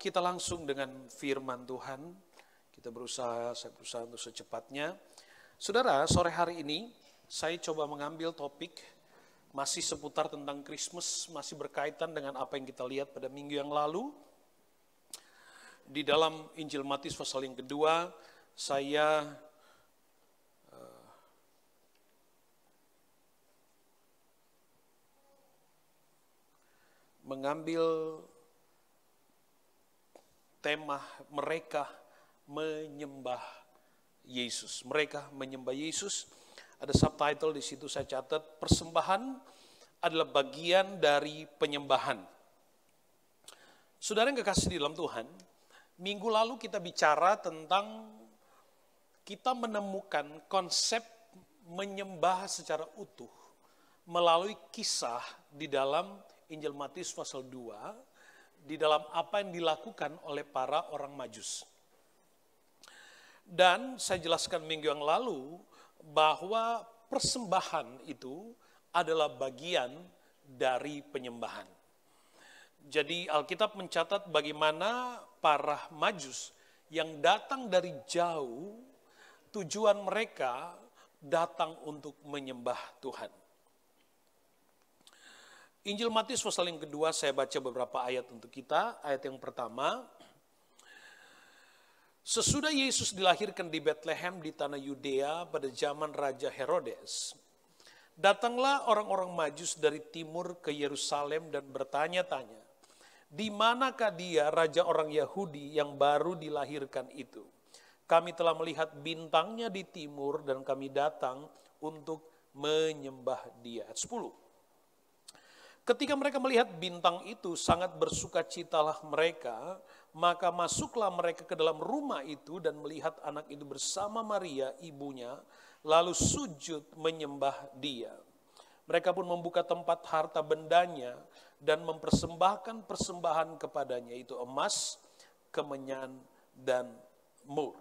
kita langsung dengan firman Tuhan. Saya berusaha untuk secepatnya. Saudara, sore hari ini saya coba mengambil topik masih seputar tentang Christmas, masih berkaitan dengan apa yang kita lihat pada minggu yang lalu. Di dalam Injil Matius pasal yang kedua, saya mengambil tema mereka menyembah Yesus. Mereka menyembah Yesus. Ada subtitle di situ saya catat, persembahan adalah bagian dari penyembahan. Saudara yang kekasih di dalam Tuhan, minggu lalu kita bicara tentang kita menemukan konsep menyembah secara utuh melalui kisah di dalam Injil Matius pasal 2, di dalam apa yang dilakukan oleh para orang Majus. Dan saya jelaskan minggu yang lalu bahwa persembahan itu adalah bagian dari penyembahan. Jadi Alkitab mencatat bagaimana para Majus yang datang dari jauh, tujuan mereka datang untuk menyembah Tuhan. Injil Matius pasal yang kedua, saya baca beberapa ayat untuk kita. Ayat yang pertama, sesudah Yesus dilahirkan di Bethlehem di tanah Yudea pada zaman Raja Herodes, datanglah orang-orang Majus dari timur ke Yerusalem dan bertanya-tanya, di manakah dia raja orang Yahudi yang baru dilahirkan itu? Kami telah melihat bintangnya di timur dan kami datang untuk menyembah dia. Ayat 10. Ketika mereka melihat bintang itu, sangat bersukacitalah mereka, maka masuklah mereka ke dalam rumah itu dan melihat anak itu bersama Maria, ibunya, lalu sujud menyembah dia. Mereka pun membuka tempat harta bendanya dan mempersembahkan persembahan kepadanya, itu emas, kemenyan, dan mur.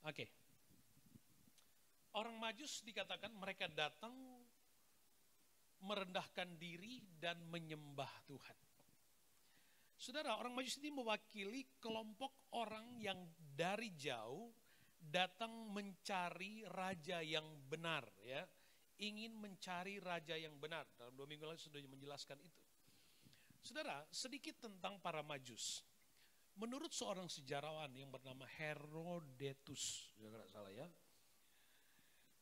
Oke. Orang Majus dikatakan mereka datang merendahkan diri dan menyembah Tuhan. Saudara, orang Majus ini mewakili kelompok orang yang dari jauh datang mencari raja yang benar, ya. Ingin mencari raja yang benar. Dalam 2 minggu lalu sudah menjelaskan itu. Saudara, sedikit tentang para Majus. Menurut seorang sejarawan yang bernama Herodotus, jangan salah ya.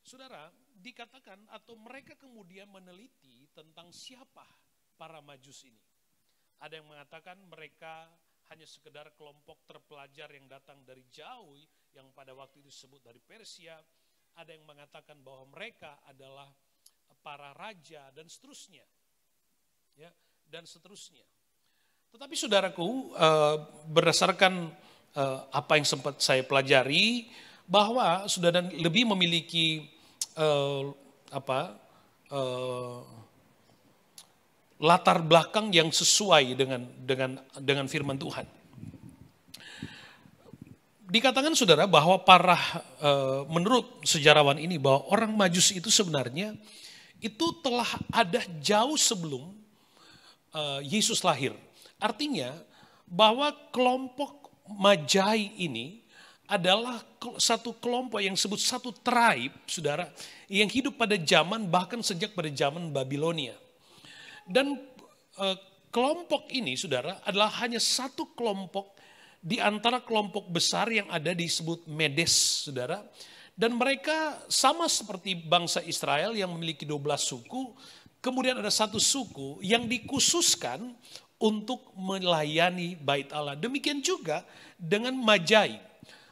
Saudara, dikatakan atau mereka kemudian meneliti tentang siapa para Majus ini. Ada yang mengatakan mereka hanya sekedar kelompok terpelajar yang datang dari jauh, yang pada waktu itu disebut dari Persia. Ada yang mengatakan bahwa mereka adalah para raja dan seterusnya. Ya, dan seterusnya. Tetapi saudaraku, berdasarkan apa yang sempat saya pelajari, bahwa saudara lebih memiliki latar belakang yang sesuai dengan firman Tuhan. Dikatakan saudara bahwa menurut sejarawan ini bahwa orang Majus itu sebenarnya itu telah ada jauh sebelum Yesus lahir. Artinya bahwa kelompok Majai ini adalah satu kelompok yang disebut satu tribe, saudara, yang hidup pada zaman bahkan sejak pada zaman Babilonia. Dan kelompok ini, saudara, adalah hanya satu kelompok di antara kelompok besar yang ada disebut Medes, saudara. Dan mereka sama seperti bangsa Israel yang memiliki 12 suku, kemudian ada satu suku yang dikhususkan untuk melayani bait Allah. Demikian juga dengan Majai.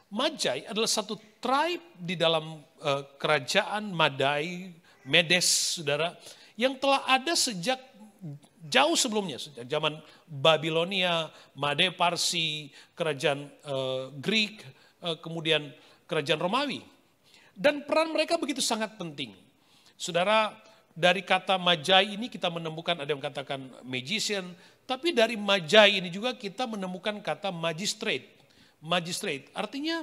Majai adalah satu tribe di dalam kerajaan Madai, Medes, saudara, yang telah ada sejak Jauh sebelumnya, sejak zaman Babilonia, Made Parsi, kerajaan Greek, kemudian kerajaan Romawi. Dan peran mereka begitu sangat penting. Saudara, dari kata Magi ini kita menemukan, ada yang katakan magician, tapi dari Magi ini juga kita menemukan kata magistrate. Magistrate artinya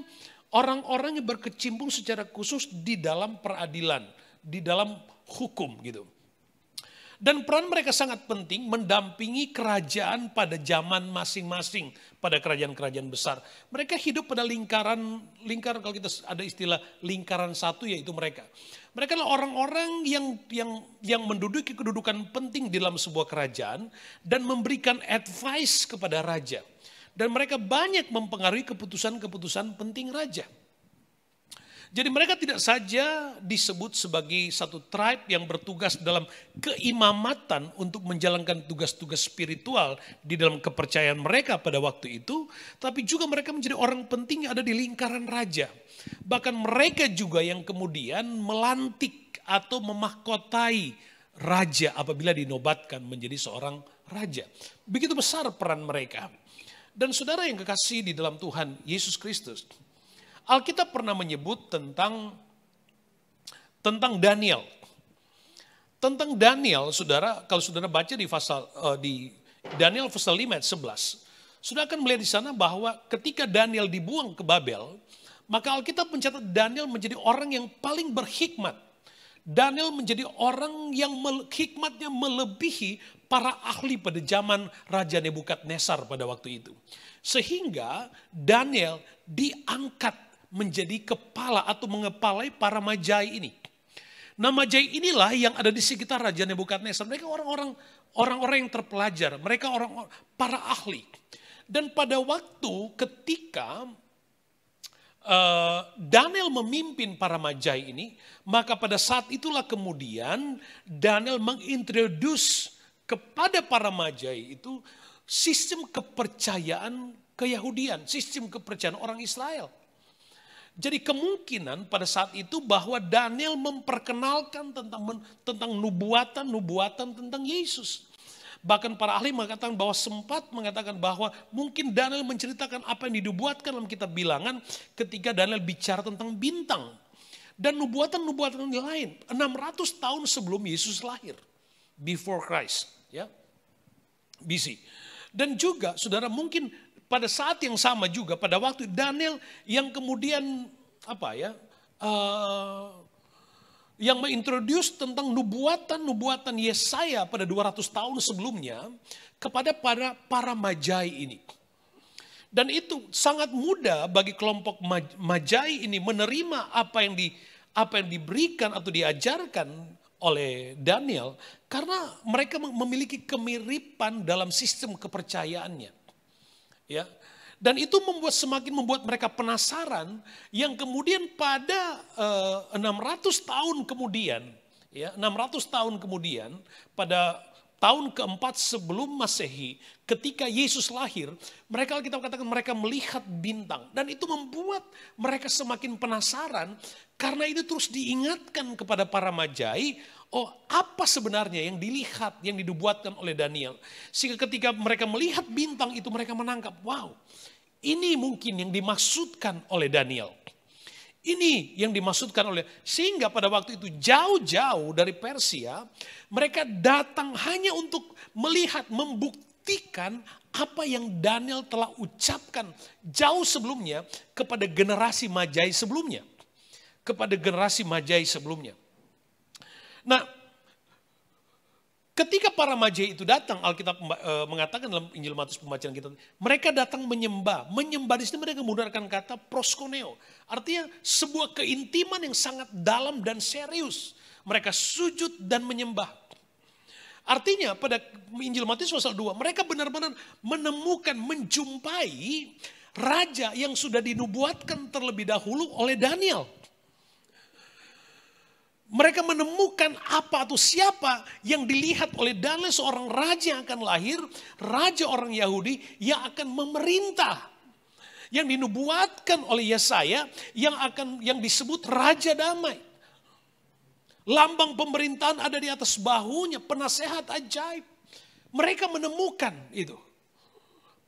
orang-orang yang berkecimpung secara khusus di dalam peradilan, di dalam hukum gitu. Dan peran mereka sangat penting mendampingi kerajaan pada zaman masing-masing, pada kerajaan-kerajaan besar. Mereka hidup pada lingkaran kalau kita ada istilah lingkaran satu, yaitu mereka. Mereka adalah orang-orang yang menduduki kedudukan penting di dalam sebuah kerajaan dan memberikan advice kepada raja. Dan mereka banyak mempengaruhi keputusan-keputusan penting raja. Jadi mereka tidak saja disebut sebagai satu tribe yang bertugas dalam keimamatan untuk menjalankan tugas-tugas spiritual di dalam kepercayaan mereka pada waktu itu, tapi juga mereka menjadi orang penting yang ada di lingkaran raja. Bahkan mereka juga yang kemudian melantik atau memahkotai raja apabila dinobatkan menjadi seorang raja. Begitu besar peran mereka. Dan saudara yang kekasih di dalam Tuhan Yesus Kristus, Alkitab pernah menyebut tentang Daniel. Tentang Daniel, saudara, kalau saudara baca di Daniel pasal 5 ayat 11, saudara akan melihat di sana bahwa ketika Daniel dibuang ke Babel, maka Alkitab mencatat Daniel menjadi orang yang paling berhikmat. Daniel menjadi orang yang hikmatnya melebihi para ahli pada zaman Raja Nebukadnezar pada waktu itu. Sehingga Daniel diangkat menjadi kepala atau mengepalai para Magi ini. Nah, Magi inilah yang ada di sekitar Raja Nebukadnezar. Mereka orang-orang yang terpelajar, mereka para ahli. Dan pada waktu ketika Daniel memimpin para Magi ini, maka pada saat itulah kemudian Daniel mengintroduce kepada para Magi itu sistem kepercayaan keyahudian, sistem kepercayaan orang Israel. Jadi kemungkinan pada saat itu bahwa Daniel memperkenalkan tentang nubuatan tentang Yesus. Bahkan para ahli mengatakan bahwa sempat mengatakan bahwa mungkin Daniel menceritakan apa yang dinubuatkan dalam kitab Bilangan ketika Daniel bicara tentang bintang. Dan nubuatan-nubuatan yang lain 600 tahun sebelum Yesus lahir. Before Christ, ya. BC. Dan juga saudara mungkin pada saat yang sama juga pada waktu Daniel yang kemudian yang mengintroduce tentang nubuatan Yesaya pada 200 tahun sebelumnya kepada para Magi ini. Dan itu sangat mudah bagi kelompok Magi ini menerima apa yang diberikan atau diajarkan oleh Daniel karena mereka memiliki kemiripan dalam sistem kepercayaannya. Ya. Dan itu semakin membuat mereka penasaran yang kemudian pada 600 tahun kemudian, ya, 600 tahun kemudian pada tahun keempat sebelum Masehi ketika Yesus lahir, kita katakan mereka melihat bintang dan itu membuat mereka semakin penasaran karena itu terus diingatkan kepada para Magi, oh apa sebenarnya yang dilihat, yang dinubuatkan oleh Daniel. Sehingga ketika mereka melihat bintang itu mereka menangkap, wow ini mungkin yang dimaksudkan oleh Daniel. Ini yang dimaksudkan sehingga pada waktu itu jauh-jauh dari Persia, mereka datang hanya untuk melihat, membuktikan apa yang Daniel telah ucapkan jauh sebelumnya kepada generasi Magi sebelumnya. Nah, ketika para Magi itu datang, Alkitab mengatakan dalam Injil Matius pembacaan kita, mereka datang menyembah. Menyembah di sini mereka menggunakan kata proskuneo. Artinya sebuah keintiman yang sangat dalam dan serius. Mereka sujud dan menyembah. Artinya pada Injil Matius pasal 2, mereka benar-benar menemukan, menjumpai raja yang sudah dinubuatkan terlebih dahulu oleh Daniel. Mereka menemukan apa atau siapa yang dilihat oleh Daniel, seorang raja yang akan lahir, raja orang Yahudi yang akan memerintah. Yang dinubuatkan oleh Yesaya yang disebut Raja Damai. Lambang pemerintahan ada di atas bahunya, penasehat ajaib. Mereka menemukan itu.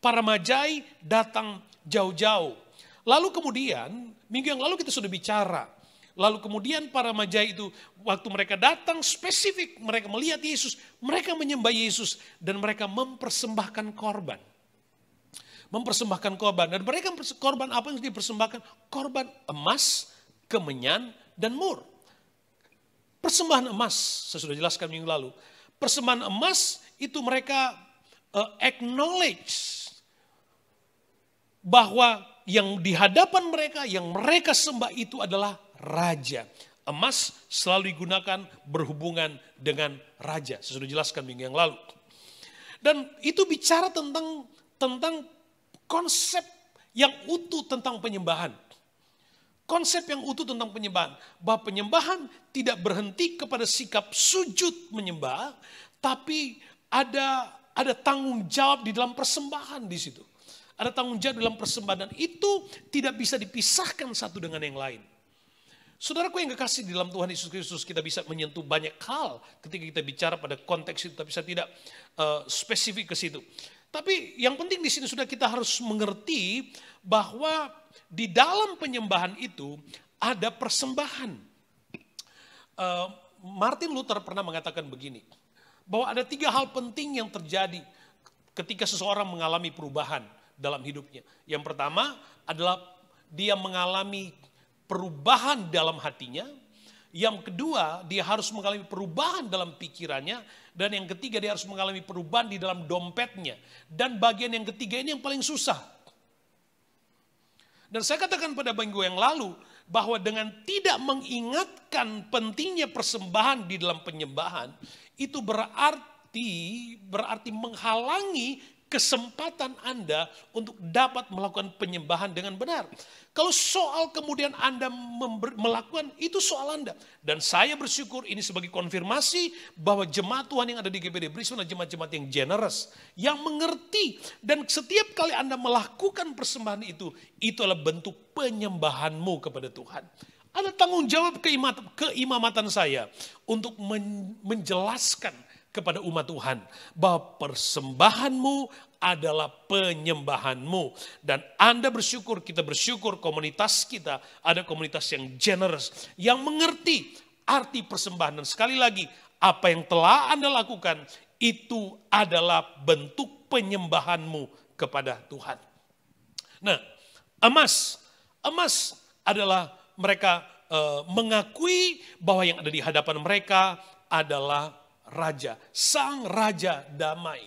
Para Magi datang jauh-jauh. Lalu kemudian, minggu yang lalu kita sudah bicara. Lalu kemudian para Magi itu, waktu mereka datang spesifik, mereka melihat Yesus, mereka menyembah Yesus, dan mereka mempersembahkan korban. Mempersembahkan korban. Dan mereka korban apa yang dipersembahkan? Korban emas, kemenyan, dan mur. Persembahan emas, saya sudah jelaskan minggu lalu. Persembahan emas itu mereka acknowledge bahwa yang di hadapan mereka, yang mereka sembah itu adalah raja. Emas selalu digunakan berhubungan dengan raja. Saya sudah jelaskan minggu yang lalu. Dan itu bicara tentang konsep yang utuh tentang penyembahan. Konsep yang utuh tentang penyembahan. Bahwa penyembahan tidak berhenti kepada sikap sujud menyembah, tapi ada tanggung jawab di dalam persembahan di situ. Ada tanggung jawab dalam persembahan, dan itu tidak bisa dipisahkan satu dengan yang lain. Saudaraku yang kekasih di dalam Tuhan Yesus Kristus, kita bisa menyentuh banyak hal ketika kita bicara pada konteks itu, tapi saya tidak spesifik ke situ. Tapi yang penting di sini sudah kita harus mengerti bahwa di dalam penyembahan itu ada persembahan. Martin Luther pernah mengatakan begini, bahwa ada 3 hal penting yang terjadi ketika seseorang mengalami perubahan dalam hidupnya. Yang pertama adalah dia mengalami perubahan dalam hatinya. Yang kedua, dia harus mengalami perubahan dalam pikirannya. Dan yang ketiga, dia harus mengalami perubahan di dalam dompetnya. Dan bagian yang ketiga ini yang paling susah. Dan saya katakan pada minggu yang lalu, bahwa dengan tidak mengingatkan pentingnya persembahan di dalam penyembahan, itu berarti menghalangi kesempatan Anda untuk dapat melakukan penyembahan dengan benar. Kalau soal kemudian Anda melakukan, itu soal Anda. Dan saya bersyukur ini sebagai konfirmasi bahwa jemaat Tuhan yang ada di GBD Brisbane adalah jemaat-jemaat yang generous, yang mengerti. Dan setiap kali Anda melakukan persembahan itu adalah bentuk penyembahanmu kepada Tuhan. Ada tanggung jawab keimamatan saya untuk menjelaskan kepada umat Tuhan bahwa persembahanmu adalah penyembahanmu. Dan Anda bersyukur, kita bersyukur komunitas kita ada komunitas yang generous, yang mengerti arti persembahan. Dan sekali lagi, apa yang telah Anda lakukan itu adalah bentuk penyembahanmu kepada Tuhan. Nah, emas adalah mereka mengakui bahwa yang ada di hadapan mereka adalah raja, sang raja damai.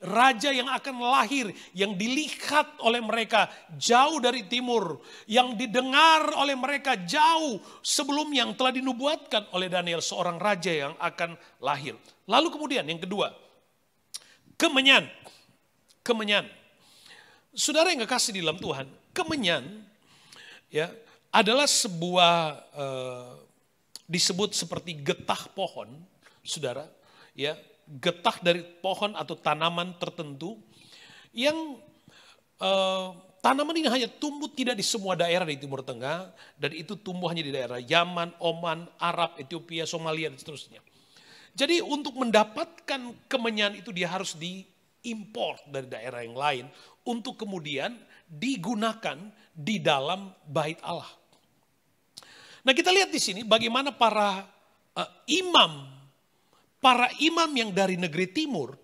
Raja yang akan lahir, yang dilihat oleh mereka jauh dari timur, yang didengar oleh mereka jauh sebelum yang telah dinubuatkan oleh Daniel, seorang raja yang akan lahir. Lalu kemudian yang kedua, kemenyan. Saudara yang kekasih di dalam Tuhan, kemenyan ya adalah sebuah disebut seperti getah pohon, saudara. Ya, getah dari pohon atau tanaman tertentu yang tanaman ini hanya tumbuh tidak di semua daerah di Timur Tengah, dan itu tumbuh hanya di daerah Yaman, Oman, Arab, Ethiopia, Somalia dan seterusnya. Jadi untuk mendapatkan kemenyan itu dia harus diimpor dari daerah yang lain untuk kemudian digunakan di dalam bait Allah. Nah, kita lihat di sini bagaimana para imam yang dari negeri timur,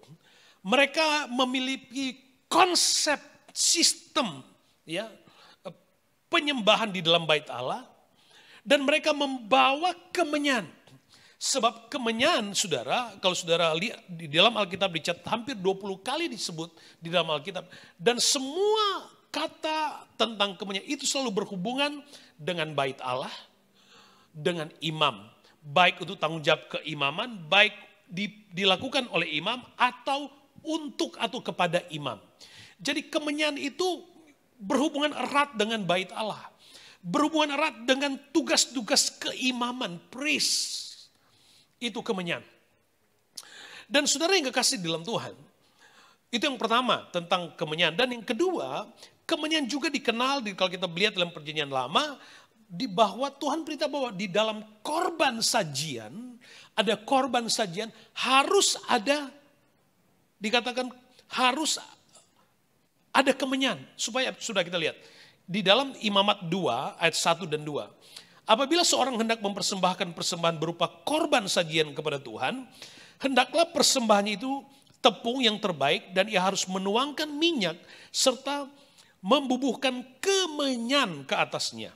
mereka memiliki konsep sistem ya penyembahan di dalam bait Allah, dan mereka membawa kemenyan. Sebab kemenyan, saudara, kalau saudara lihat di dalam Alkitab dicatat hampir 20 kali disebut di dalam Alkitab, dan semua kata tentang kemenyan itu selalu berhubungan dengan bait Allah, dengan imam. Baik untuk tanggung jawab keimaman, baik dilakukan oleh imam atau kepada imam. Jadi kemenyan itu berhubungan erat dengan bait Allah. Berhubungan erat dengan tugas-tugas keimaman, priest. Itu kemenyan. Dan saudara yang kekasih di dalam Tuhan, itu yang pertama tentang kemenyan. Dan yang kedua, kemenyan juga dikenal, kalau kita lihat dalam perjanjian lama, bahwa Tuhan beritahu bahwa di dalam korban sajian, ada korban sajian harus ada dikatakan harus ada kemenyan. Supaya sudah kita lihat. Di dalam Imamat 2 ayat 1 dan 2. Apabila seorang hendak mempersembahkan persembahan berupa korban sajian kepada Tuhan, hendaklah persembahannya itu tepung yang terbaik dan ia harus menuangkan minyak serta membubuhkan kemenyan ke atasnya.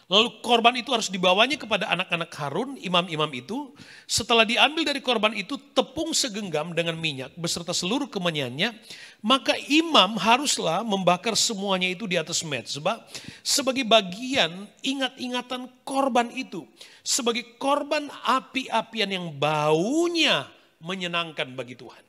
Lalu korban itu harus dibawanya kepada anak-anak Harun, imam-imam itu. Setelah diambil dari korban itu tepung segenggam dengan minyak beserta seluruh kemenyannya, maka imam haruslah membakar semuanya itu di atas mezbah sebagai bagian ingat-ingatan korban itu. Sebagai korban api-apian yang baunya menyenangkan bagi Tuhan.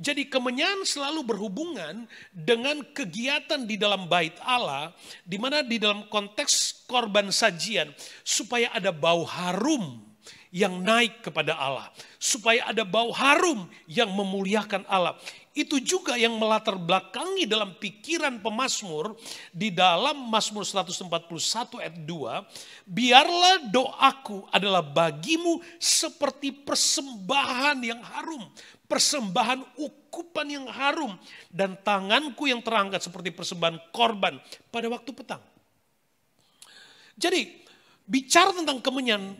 Jadi kemenyan selalu berhubungan dengan kegiatan di dalam bait Allah, di mana di dalam konteks korban sajian, supaya ada bau harum yang naik kepada Allah, supaya ada bau harum yang memuliakan Allah. Itu juga yang melatar belakangi dalam pikiran pemazmur di dalam Mazmur 141 ayat 2, biarlah doaku adalah bagimu seperti persembahan yang harum. Persembahan ukupan yang harum dan tanganku yang terangkat seperti persembahan korban pada waktu petang. Jadi bicara tentang kemenyan,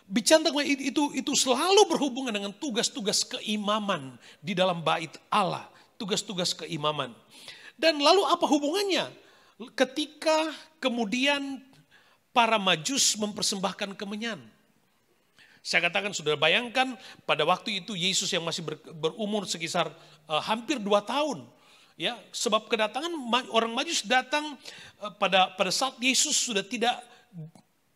bicara tentang itu selalu berhubungan dengan tugas-tugas keimaman di dalam bait Allah, tugas-tugas keimaman. Dan lalu apa hubungannya ketika kemudian para Majus mempersembahkan kemenyan? Saya katakan, saudara bayangkan pada waktu itu Yesus yang masih berumur sekitar hampir 2 tahun. Ya, sebab kedatangan orang Majus datang pada saat Yesus sudah tidak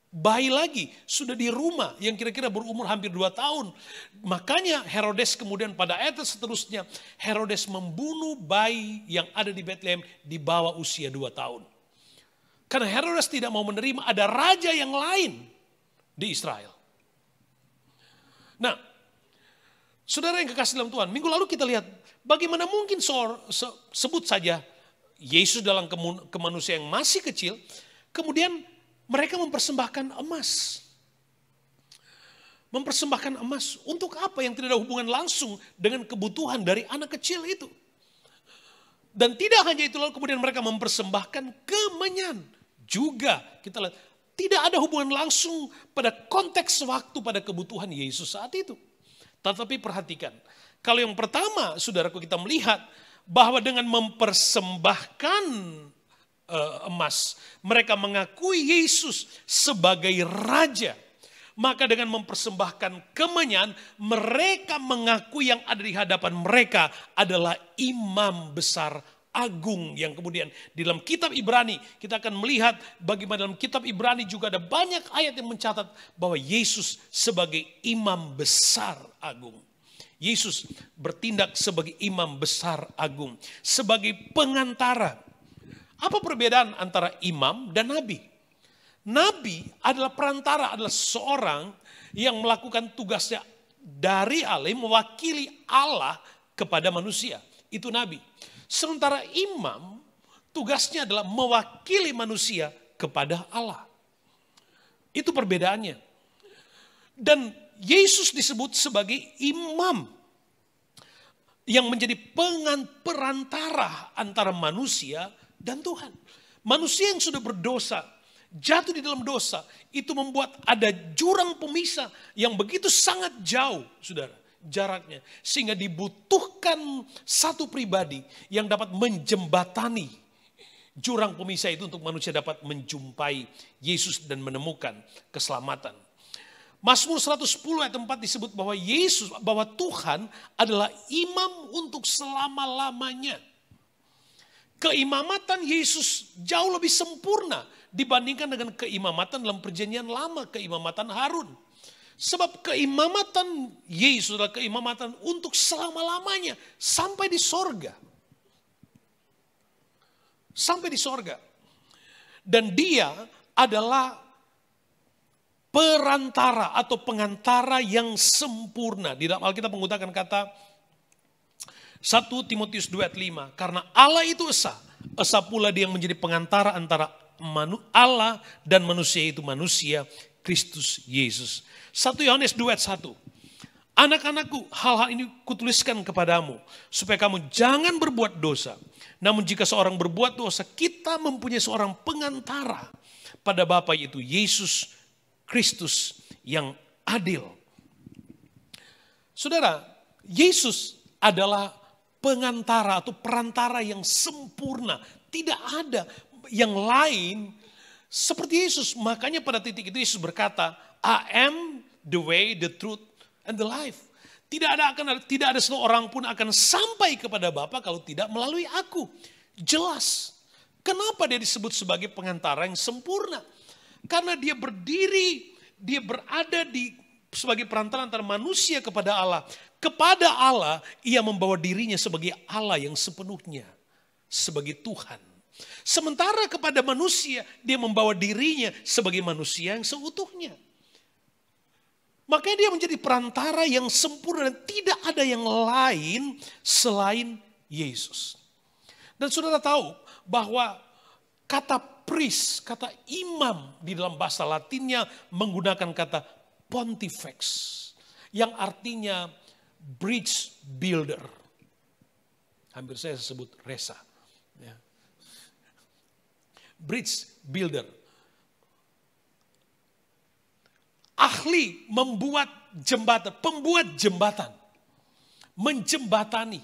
bayi lagi, sudah di rumah yang kira-kira berumur hampir 2 tahun. Makanya Herodes kemudian pada ayat seterusnya, Herodes membunuh bayi yang ada di Bethlehem di bawah usia 2 tahun. Karena Herodes tidak mau menerima ada raja yang lain di Israel. Nah, saudara yang kekasih dalam Tuhan, minggu lalu kita lihat bagaimana mungkin sebut saja Yesus dalam kemanusiaan yang masih kecil, kemudian mereka mempersembahkan emas. Mempersembahkan emas untuk apa yang tidak ada hubungan langsung dengan kebutuhan dari anak kecil itu. Dan tidak hanya itu, lalu kemudian mereka mempersembahkan kemenyan. Juga kita lihat tidak ada hubungan langsung pada konteks waktu pada kebutuhan Yesus saat itu. Tetapi perhatikan, kalau yang pertama saudaraku kita melihat bahwa dengan mempersembahkan emas, mereka mengakui Yesus sebagai raja. Maka dengan mempersembahkan kemenyan, mereka mengakui yang ada di hadapan mereka adalah imam besar agung, yang kemudian di dalam kitab Ibrani kita akan melihat bagaimana dalam kitab Ibrani juga ada banyak ayat yang mencatat bahwa Yesus sebagai imam besar agung. Yesus bertindak sebagai imam besar agung, sebagai pengantara. Apa perbedaan antara imam dan nabi? Nabi adalah perantara, adalah seorang yang melakukan tugasnya dari Allah, mewakili Allah kepada manusia. Itu nabi. Sementara imam tugasnya adalah mewakili manusia kepada Allah. Itu perbedaannya. Dan Yesus disebut sebagai imam yang menjadi perantara antara manusia dan Tuhan. Manusia yang sudah berdosa, jatuh di dalam dosa, itu membuat ada jurang pemisah yang begitu sangat jauh, saudara. Jaraknya, sehingga dibutuhkan satu pribadi yang dapat menjembatani jurang pemisah itu untuk manusia dapat menjumpai Yesus dan menemukan keselamatan. Mazmur 110 ayat 4 disebut bahwa Yesus, bahwa Tuhan adalah imam untuk selama-lamanya. Keimamatan Yesus jauh lebih sempurna dibandingkan dengan keimamatan dalam perjanjian lama, keimamatan Harun. Sebab keimamatan Yesus adalah keimamatan untuk selama-lamanya. Sampai di sorga. Sampai di sorga. Dan dia adalah perantara atau pengantara yang sempurna. Di dalam Alkitab menggunakan kata 1 Timotius 2 ayat 5. Karena Allah itu esa. Esa pula dia yang menjadi pengantara antara Allah dan manusia, itu manusia Kristus Yesus. 1 Yohanes 2 ayat 1. Anak-anakku, hal-hal ini kutuliskan kepadamu, supaya kamu jangan berbuat dosa. Namun jika seorang berbuat dosa, kita mempunyai seorang pengantara pada Bapa, yaitu Yesus Kristus yang adil. Saudara, Yesus adalah pengantara atau perantara yang sempurna. Tidak ada yang lain seperti Yesus. Makanya pada titik itu Yesus berkata, I am the way, the truth, and the life. Tidak ada seorang pun akan sampai kepada Bapa kalau tidak melalui aku. Jelas. Kenapa dia disebut sebagai pengantara yang sempurna? Karena dia berdiri, dia berada sebagai perantara antara manusia kepada Allah. Kepada Allah, ia membawa dirinya sebagai Allah yang sepenuhnya. Sebagai Tuhan. Sementara kepada manusia, dia membawa dirinya sebagai manusia yang seutuhnya. Makanya dia menjadi perantara yang sempurna dan tidak ada yang lain selain Yesus. Dan saudara tahu bahwa kata priest, kata imam di dalam bahasa Latinnya menggunakan kata pontifex. Yang artinya bridge builder. Hampir saya sebut Resa. Ya. Bridge builder. Ahli membuat jembatan, pembuat jembatan. Menjembatani.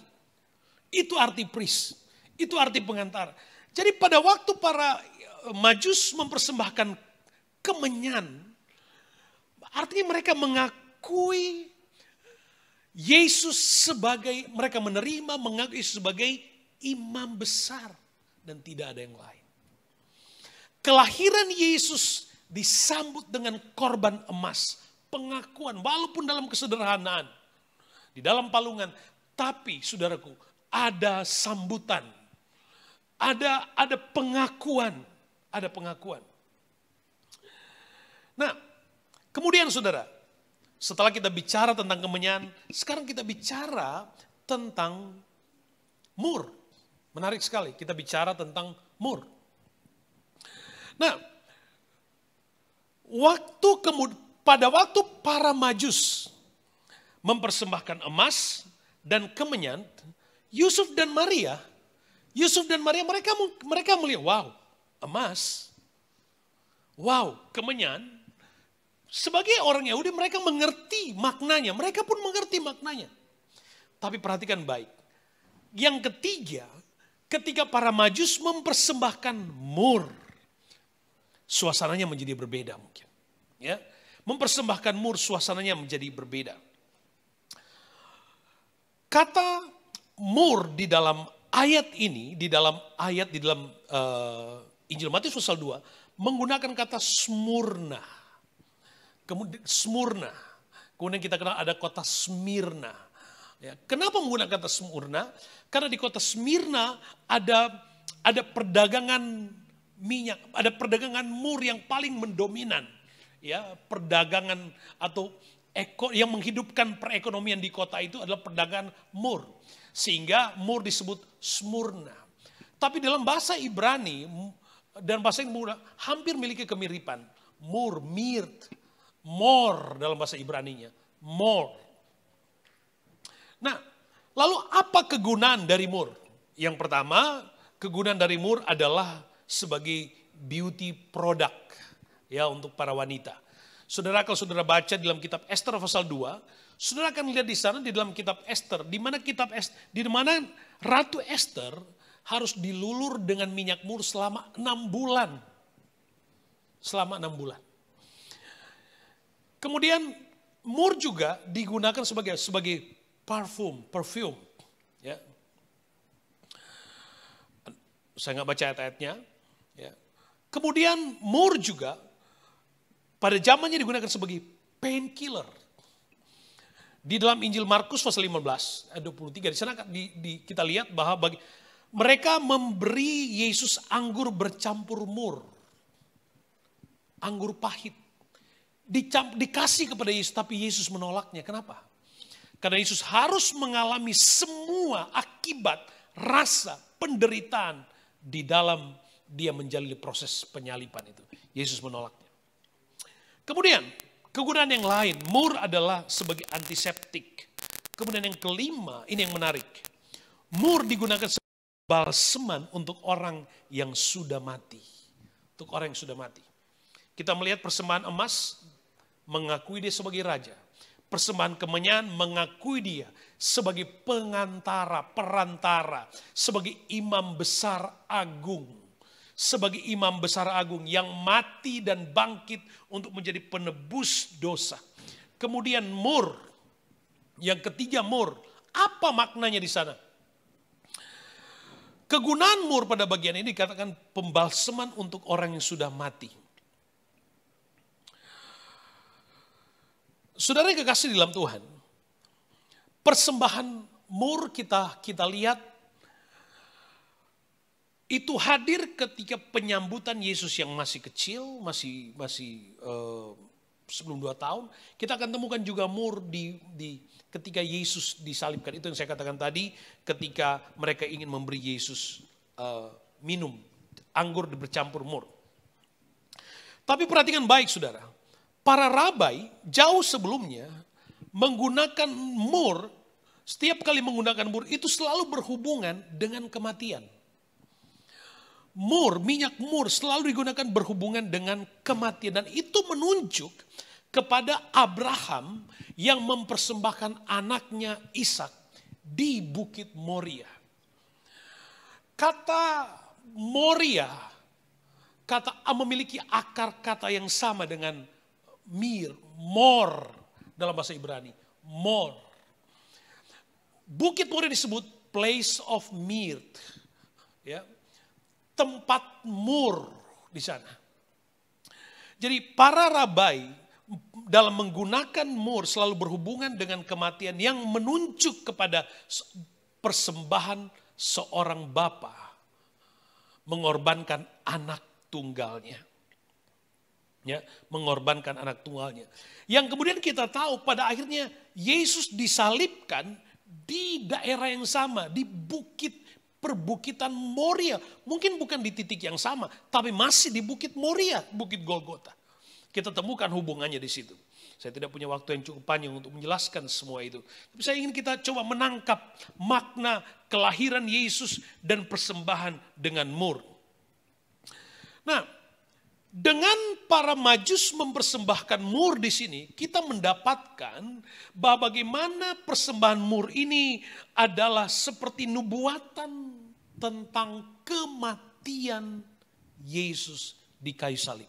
Itu arti priest. Itu arti pengantara. Jadi pada waktu para Majus mempersembahkan kemenyan, artinya mereka mengakui Yesus sebagai, mereka menerima mengakui Yesus sebagai imam besar. Dan tidak ada yang lain. Kelahiran Yesus disambut dengan korban emas. Pengakuan walaupun dalam kesederhanaan. Di dalam palungan. Tapi saudaraku ada sambutan. Ada pengakuan. Ada pengakuan. Nah kemudian saudara. Setelah kita bicara tentang kemenyan. Sekarang kita bicara tentang mur. Menarik sekali kita bicara tentang mur. Nah pada waktu para Majus mempersembahkan emas dan kemenyan, Yusuf dan Maria mereka melihat, wow, emas, wow, kemenyan. Sebagai orang Yahudi mereka mengerti maknanya, mereka pun mengerti maknanya. Tapi perhatikan baik, yang ketiga, ketika para Majus mempersembahkan mur, suasananya menjadi berbeda mungkin. Ya, mempersembahkan mur suasananya menjadi berbeda. Kata mur di dalam ayat ini, di dalam Injil Matius pasal 2 menggunakan kata smurna. Kemudian smurna. Kemudian kita kenal ada kota Smirna. Ya, kenapa menggunakan kata smurna? Karena di kota Smirna ada perdagangan minyak, ada perdagangan mur yang paling mendominan. Ya, perdagangan atau yang menghidupkan perekonomian di kota itu adalah perdagangan mur. Sehingga mur disebut Smurna. Tapi dalam bahasa Ibrani dan bahasa Inggris hampir memiliki kemiripan. Mur, mirt, mor dalam bahasa Ibraninya. Mor. Nah, lalu apa kegunaan dari mur? Yang pertama, kegunaan dari mur adalah sebagai beauty product. Ya, untuk para wanita. Saudara, kalau saudara baca dalam kitab Esther pasal 2, saudara akan lihat di sana di dalam kitab Esther, di mana Ratu Esther harus dilulur dengan minyak mur selama 6 bulan. Selama 6 bulan. Kemudian mur juga digunakan sebagai perfume. Ya. Saya nggak baca ayat-ayatnya. Ya. Kemudian mur juga pada zamannya digunakan sebagai painkiller. Di dalam Injil Markus pasal 15 ayat 23 di sana kita lihat bahwa mereka memberi Yesus anggur bercampur mur. Anggur pahit. Dikasih kepada Yesus tapi Yesus menolaknya. Kenapa? Karena Yesus harus mengalami semua akibat rasa penderitaan di dalam dia menjalani proses penyaliban itu. Yesus menolaknya. Kemudian Kegunaan yang lain, mur adalah sebagai antiseptik. Kemudian yang kelima, ini yang menarik. Mur digunakan sebagai balseman untuk orang yang sudah mati. Untuk orang yang sudah mati. Kita melihat persembahan emas, mengakui dia sebagai raja. Persembahan kemenyan mengakui dia sebagai pengantara, perantara, sebagai imam besar agung. Sebagai imam besar agung yang mati dan bangkit untuk menjadi penebus dosa. Kemudian mur, yang ketiga mur, apa maknanya di sana? Kegunaan mur pada bagian ini dikatakan pembalseman untuk orang yang sudah mati. Saudara yang kekasih di dalam Tuhan, persembahan mur kita lihat itu hadir ketika penyambutan Yesus yang masih kecil, masih sebelum 2 tahun. Kita akan temukan juga mur di ketika Yesus disalibkan. Itu yang saya katakan tadi, ketika mereka ingin memberi Yesus minum anggur bercampur mur. Tapi perhatikan baik saudara, para rabai jauh sebelumnya menggunakan mur, setiap kali menggunakan mur itu selalu berhubungan dengan kematian. Mur, minyak mur selalu digunakan berhubungan dengan kematian. Dan itu menunjuk kepada Abraham yang mempersembahkan anaknya Ishak di Bukit Moria. Kata Moria, memiliki akar kata yang sama dengan mor dalam bahasa Ibrani. Mor. Bukit Moria disebut place of mirth. Ya. Tempat mur di sana. Jadi para rabai dalam menggunakan mur selalu berhubungan dengan kematian yang menunjuk kepada persembahan seorang bapa mengorbankan anak tunggalnya. Ya, mengorbankan anak tunggalnya. Yang kemudian kita tahu pada akhirnya Yesus disalibkan di daerah yang sama, di perbukitan Moria. Mungkin bukan di titik yang sama, tapi masih di Bukit Moria, Bukit Golgota. Kita temukan hubungannya di situ. Saya tidak punya waktu yang cukup panjang untuk menjelaskan semua itu. Tapi saya ingin kita coba menangkap makna kelahiran Yesus dan persembahan dengan mur. Nah, dengan para majus mempersembahkan mur di sini, kita mendapatkan bahwa bagaimana persembahan mur ini adalah seperti nubuatan tentang kematian Yesus di kayu salib.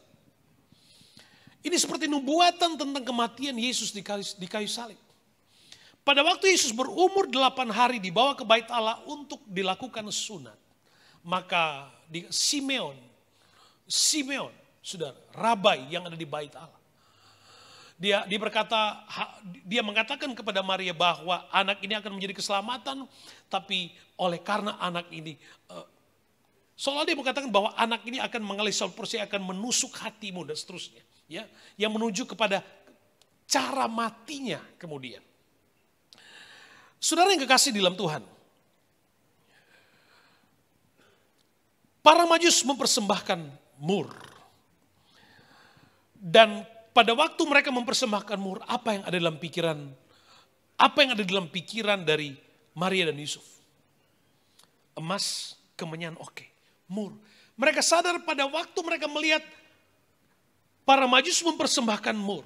Ini seperti nubuatan tentang kematian Yesus di kayu salib. Pada waktu Yesus berumur 8 hari dibawa ke bait Allah untuk dilakukan sunat. Maka Simeon, saudara, rabai yang ada di bait Allah. Dia mengatakan kepada Maria bahwa anak ini akan menjadi keselamatan, tapi karena anak ini, seolah dia mengatakan bahwa anak ini akan mengalih porsi, akan menusuk hatimu dan seterusnya. Ya, yang menuju kepada cara matinya kemudian. Saudara yang kekasih di dalam Tuhan, para majus mempersembahkan mur. Dan pada waktu mereka mempersembahkan mur, apa yang ada dalam pikiran dari Maria dan Yusuf? Emas, kemenyan, oke. Mur. Mereka sadar pada waktu mereka melihat para majus mempersembahkan mur.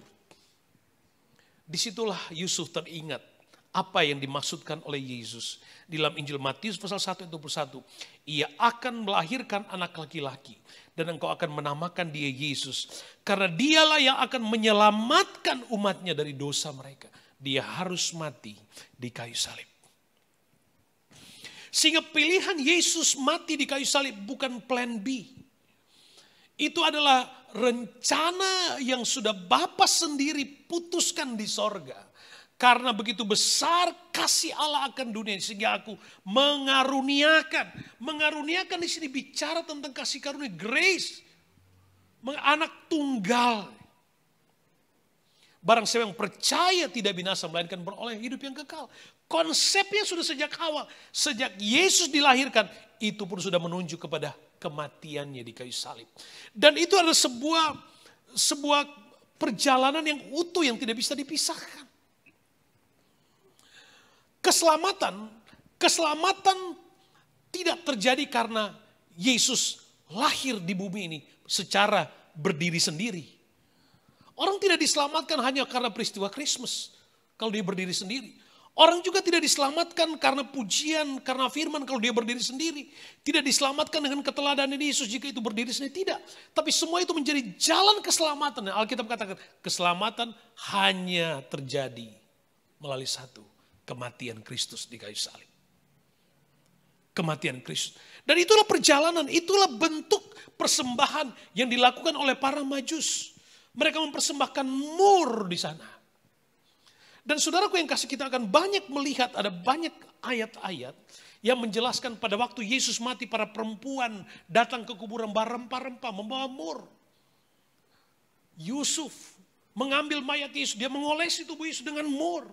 Disitulah Yusuf teringat apa yang dimaksudkan oleh Yesus. Di dalam Injil Matius pasal 1 ayat 21. Ia akan melahirkan anak laki-laki. Dan engkau akan menamakan dia Yesus. Karena dialah yang akan menyelamatkan umatnya dari dosa mereka. Dia harus mati di kayu salib. Sehingga pilihan Yesus mati di kayu salib bukan plan B. Itu adalah rencana yang sudah Bapa sendiri putuskan di sorga. Karena begitu besar kasih Allah akan dunia sehingga aku mengaruniakan. Mengaruniakan di sini bicara tentang kasih karunia, grace. Anak tunggal. Barang siapa yang percaya tidak binasa melainkan beroleh hidup yang kekal. Konsepnya sudah sejak awal. Sejak Yesus dilahirkan itu pun sudah menunjuk kepada kematiannya di kayu salib. Dan itu adalah sebuah perjalanan yang utuh yang tidak bisa dipisahkan. Keselamatan tidak terjadi karena Yesus lahir di bumi ini secara berdiri sendiri. Orang tidak diselamatkan hanya karena peristiwa Christmas, kalau dia berdiri sendiri. Orang juga tidak diselamatkan karena pujian, karena firman kalau dia berdiri sendiri. Tidak diselamatkan dengan keteladanan Yesus jika itu berdiri sendiri, tidak. Tapi semua itu menjadi jalan keselamatan. Alkitab katakan keselamatan hanya terjadi melalui satu, kematian Kristus di kayu salib. Kematian Kristus. Dan itulah perjalanan, itulah bentuk persembahan yang dilakukan oleh para Majus. Mereka mempersembahkan mur di sana. Dan saudaraku yang kasih, kita akan banyak melihat ada banyak ayat-ayat yang menjelaskan pada waktu Yesus mati para perempuan datang ke kuburan rempah-rempah membawa mur. Yusuf mengambil mayat Yesus, dia mengolesi tubuh Yesus dengan mur.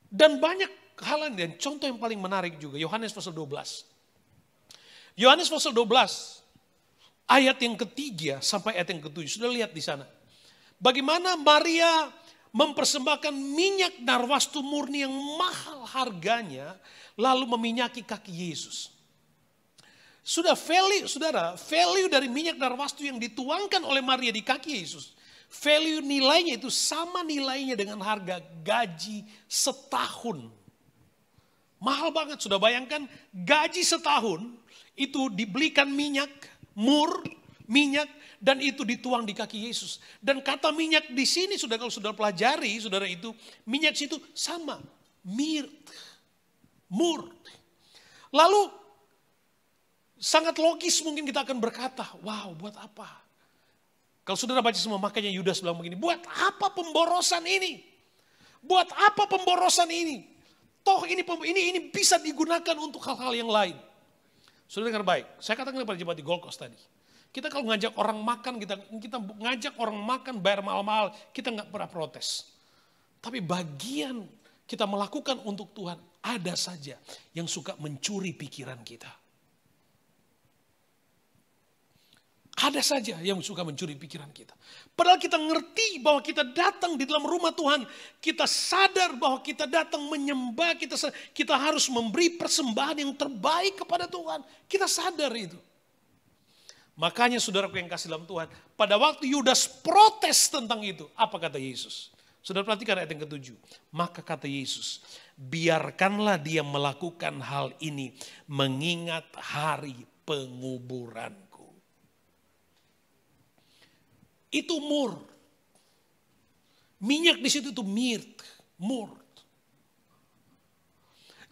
Dan banyak hal lain, dan contoh yang paling menarik juga Yohanes pasal 12. Yohanes pasal 12 ayat yang ketiga sampai ayat yang ketujuh, sudah lihat di sana. Bagaimana Maria mempersembahkan minyak narwastu murni yang mahal harganya, lalu meminyaki kaki Yesus. Value dari minyak narwastu yang dituangkan oleh Maria di kaki Yesus, value nilainya itu sama nilainya dengan harga gaji setahun. Mahal banget, sudah bayangkan gaji setahun itu dibelikan minyak, minyak, dan itu dituang di kaki Yesus. Dan kata minyak di sini, kalau sudah pelajari, saudara, itu minyak situ sama, mur. Lalu sangat logis mungkin kita akan berkata, wow, buat apa? Kalau saudara baca semua, makanya Yudas bilang begini, buat apa pemborosan ini? Buat apa pemborosan ini? Toh ini bisa digunakan untuk hal-hal yang lain. Saudara dengar baik, saya katakan kepada jemaat di Gold Coast tadi. Kita kalau ngajak orang makan, kita ngajak orang makan bayar mahal-mahal, kita nggak pernah protes. Tapi bagian kita melakukan untuk Tuhan, ada saja yang suka mencuri pikiran kita. Ada saja yang suka mencuri pikiran kita. Padahal kita ngerti bahwa kita datang di dalam rumah Tuhan. Kita sadar bahwa kita datang menyembah. Kita harus memberi persembahan yang terbaik kepada Tuhan. Kita sadar itu. Makanya saudaraku yang kasih dalam Tuhan. Pada waktu Yudas protes tentang itu. Apa kata Yesus? Saudara perhatikan ayat yang ke-7. Maka kata Yesus, biarkanlah dia melakukan hal ini mengingat hari penguburanku. Itu mur. Minyak di situ itu mur.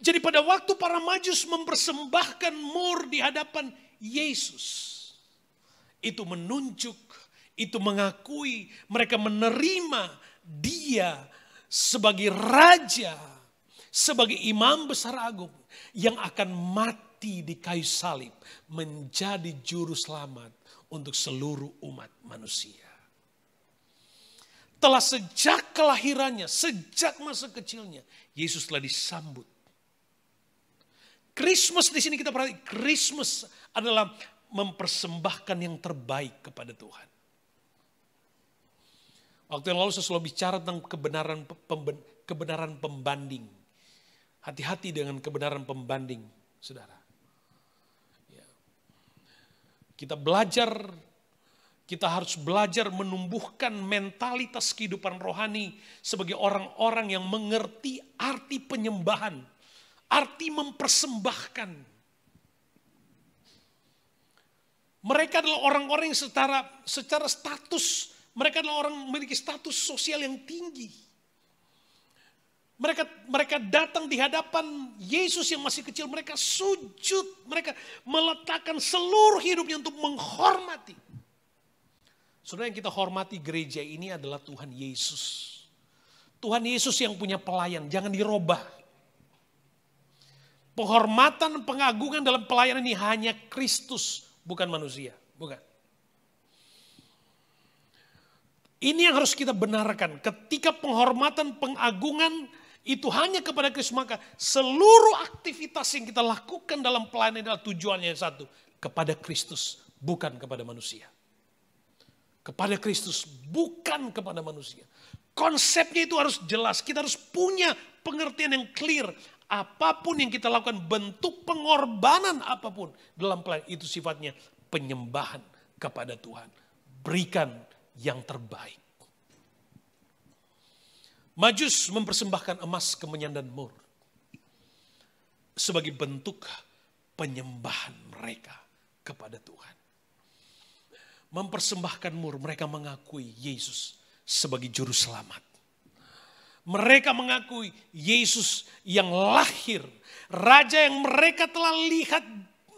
Jadi pada waktu para Majus mempersembahkan mur di hadapan Yesus, itu menunjuk, itu mengakui mereka menerima dia sebagai raja, sebagai imam besar agung yang akan mati di kayu salib menjadi juru selamat untuk seluruh umat manusia. Telah sejak kelahirannya, sejak masa kecilnya, Yesus telah disambut. Christmas di sini kita perhatikan, Christmas adalah mempersembahkan yang terbaik kepada Tuhan. Waktu yang lalu saya selalu bicara tentang kebenaran pembanding. Hati-hati dengan kebenaran pembanding, saudara. Ya. Kita harus belajar menumbuhkan mentalitas kehidupan rohani sebagai orang-orang yang mengerti arti penyembahan, arti mempersembahkan. Mereka adalah orang-orang yang secara status, mereka adalah orang memiliki status sosial yang tinggi. Mereka datang di hadapan Yesus yang masih kecil, mereka sujud, mereka meletakkan seluruh hidupnya untuk menghormati. Saudara, yang kita hormati gereja ini adalah Tuhan Yesus. Tuhan Yesus yang punya pelayan, jangan dirubah. Penghormatan, pengagungan dalam pelayanan ini hanya Kristus, bukan manusia. Bukan. Ini yang harus kita benarkan. Ketika penghormatan, pengagungan itu hanya kepada Kristus, maka seluruh aktivitas yang kita lakukan dalam pelayanan adalah tujuannya yang satu. Kepada Kristus, bukan kepada manusia. kepada Kristus, bukan kepada manusia. Konsepnya itu harus jelas. Kita harus punya pengertian yang clear. Apapun yang kita lakukan, bentuk pengorbanan apapun dalam pelayanan, itu sifatnya penyembahan kepada Tuhan. Berikan yang terbaik. Majus mempersembahkan emas, kemenyan, dan mur sebagai bentuk penyembahan mereka kepada Tuhan. Mempersembahkan mur, mereka mengakui Yesus sebagai juru selamat. Mereka mengakui Yesus yang lahir, Raja yang mereka telah lihat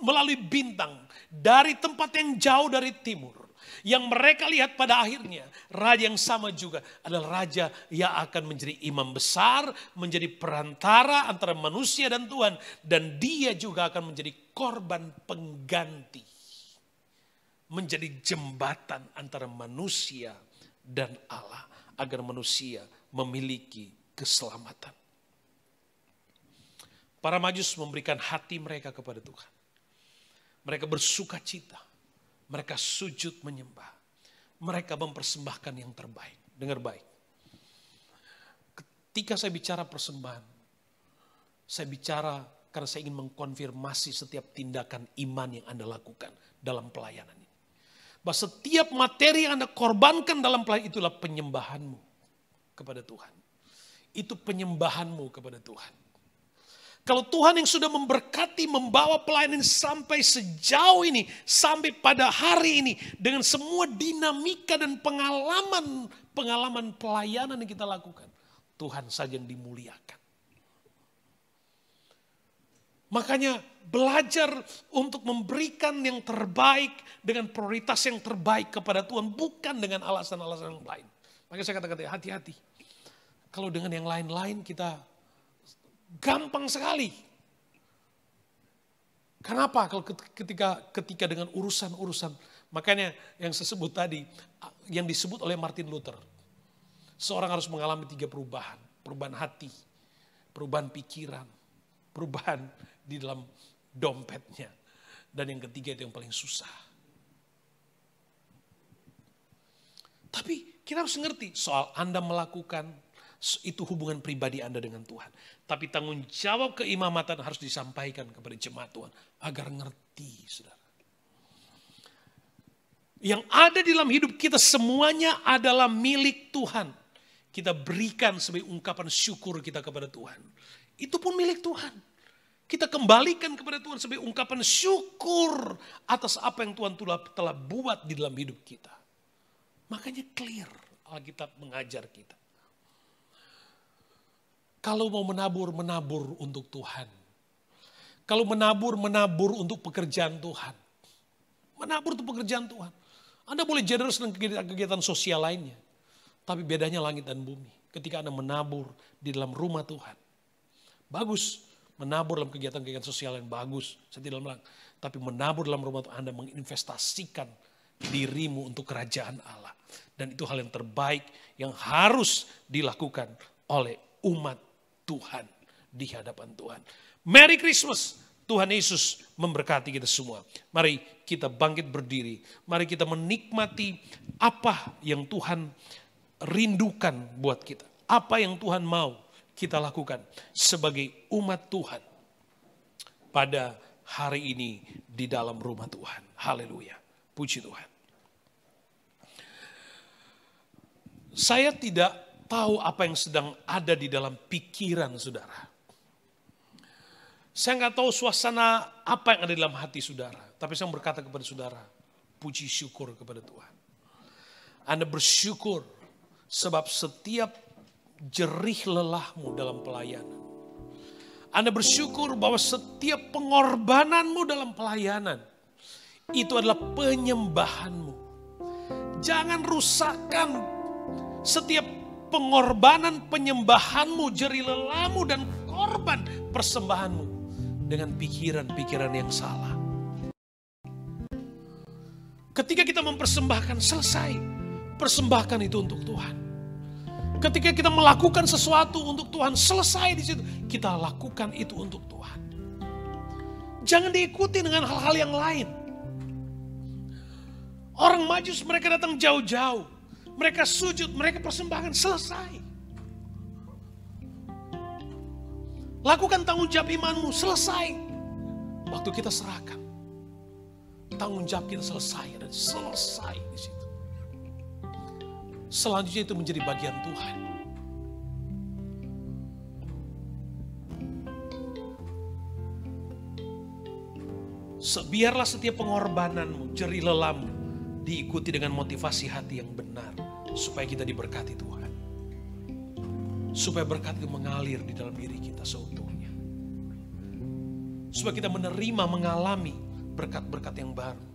melalui bintang dari tempat yang jauh dari timur. Yang mereka lihat pada akhirnya, Raja yang sama juga adalah Raja yang akan menjadi imam besar, menjadi perantara antara manusia dan Tuhan. Dan dia juga akan menjadi korban pengganti. Menjadi jembatan antara manusia dan Allah, agar manusia memiliki keselamatan. Para Majus memberikan hati mereka kepada Tuhan. Mereka bersuka cita. Mereka sujud menyembah. Mereka mempersembahkan yang terbaik. Dengar baik. Ketika saya bicara persembahan, saya bicara karena saya ingin mengkonfirmasi setiap tindakan iman yang Anda lakukan dalam pelayanan ini. Bahwa setiap materi yang Anda korbankan dalam pelayanan itulah penyembahanmu kepada Tuhan. Itu penyembahanmu kepada Tuhan. Kalau Tuhan yang sudah memberkati, membawa pelayanan sampai sejauh ini, sampai pada hari ini, dengan semua dinamika dan pengalaman pelayanan yang kita lakukan, Tuhan saja yang dimuliakan. Makanya belajar untuk memberikan yang terbaik dengan prioritas yang terbaik kepada Tuhan, bukan dengan alasan-alasan yang lain. Makanya saya katakan hati-hati. Kalau dengan yang lain-lain kita gampang sekali. Kenapa? Kalau ketika dengan urusan-urusan, makanya yang saya sebut tadi, yang disebut oleh Martin Luther, seorang harus mengalami 3 perubahan: perubahan hati, perubahan pikiran, perubahan di dalam dompetnya, dan yang ketiga itu yang paling susah. Tapi kita harus ngerti soal Anda melakukan itu hubungan pribadi Anda dengan Tuhan. Tapi tanggung jawab keimamatan harus disampaikan kepada jemaat Tuhan agar ngerti, saudara. Yang ada di dalam hidup kita semuanya adalah milik Tuhan. Kita berikan sebagai ungkapan syukur kita kepada Tuhan. Itu pun milik Tuhan. Kita kembalikan kepada Tuhan sebagai ungkapan syukur atas apa yang Tuhan telah buat di dalam hidup kita. Makanya clear Alkitab mengajar kita. Kalau mau menabur, menabur untuk Tuhan. Kalau menabur, menabur untuk pekerjaan Tuhan. Menabur untuk pekerjaan Tuhan. Anda boleh generous dengan kegiatan sosial lainnya. Tapi bedanya langit dan bumi. Ketika Anda menabur di dalam rumah Tuhan. Bagus. Menabur dalam kegiatan-kegiatan sosial yang bagus. Saya tidak bilang. Tapi menabur dalam rumah Tuhan, Anda menginvestasikan dirimu untuk kerajaan Allah. Dan itu hal yang terbaik yang harus dilakukan oleh umat Tuhan di hadapan Tuhan. Merry Christmas. Tuhan Yesus memberkati kita semua. Mari kita bangkit berdiri. Mari kita menikmati apa yang Tuhan rindukan buat kita. Apa yang Tuhan mau kita lakukan sebagai umat Tuhan pada hari ini di dalam rumah Tuhan. Haleluya. Puji Tuhan. Saya tidak tahu apa yang sedang ada di dalam pikiran saudara. Saya nggak tahu suasana apa yang ada di dalam hati saudara. Tapi saya berkata kepada saudara, puji syukur kepada Tuhan. Anda bersyukur sebab setiap jerih lelahmu dalam pelayanan. Anda bersyukur bahwa setiap pengorbananmu dalam pelayanan itu adalah penyembahanmu. Jangan rusakkan setiap pengorbanan penyembahanmu, jerih lelahmu dan korban persembahanmu dengan pikiran-pikiran yang salah. Ketika kita mempersembahkan, selesai. Persembahkan itu untuk Tuhan. Ketika kita melakukan sesuatu untuk Tuhan, selesai di situ. Kita lakukan itu untuk Tuhan. Jangan diikuti dengan hal-hal yang lain. Orang Majus mereka datang jauh-jauh. Mereka sujud, mereka persembahkan, selesai. Lakukan tanggung jawab imanmu, selesai. Waktu kita serahkan, tanggung jawab kita selesai dan selesai di situ. Selanjutnya itu menjadi bagian Tuhan. Biarlah setiap pengorbananmu, jerih lelamu diikuti dengan motivasi hati yang benar supaya kita diberkati Tuhan. Supaya berkat itu mengalir di dalam diri kita seutuhnya. Supaya kita menerima, mengalami berkat-berkat yang baru.